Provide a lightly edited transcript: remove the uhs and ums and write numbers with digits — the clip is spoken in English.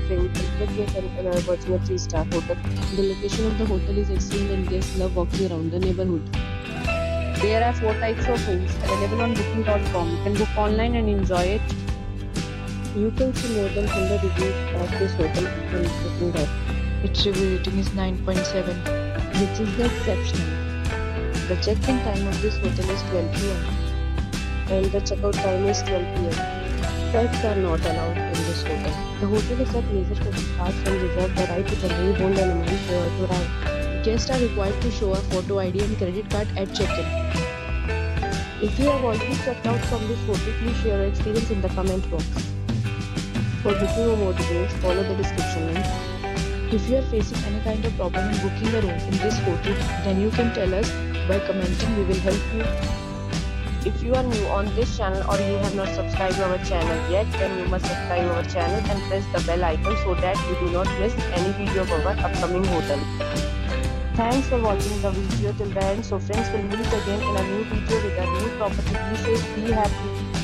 drink, comfort your watching a 3-star hotel. The location of the hotel is excellent and guests love walking around the neighborhood. There are 4 types of rooms available on booking.com. You can book online and enjoy it. You can see more than 100 reviews of this hotel on booking.com. Its review rating is 9.7, which is exceptional. The check-in time of this hotel is 12 p.m. and the checkout time is 12 p.m. Pets are not allowed in this hotel. The hotel accepts major credit cards and reserves the right to temporarily hold an amount prior to arrival. Guests are required to show a photo ID and credit card at check-in. If you have already checked out from this hotel, please share your experience in the comment box. For booking or more details, follow the description link. If you are facing any kind of problem in booking a room in this hotel, then you can tell us by commenting. We will help you. If you are new on this channel or you have not subscribed to our channel yet, then you must subscribe to our channel and press the bell icon so that you do not miss any video of our upcoming hotel. Thanks for watching the video till the end. So friends, will meet again in a new video with a new property. Be safe, be happy.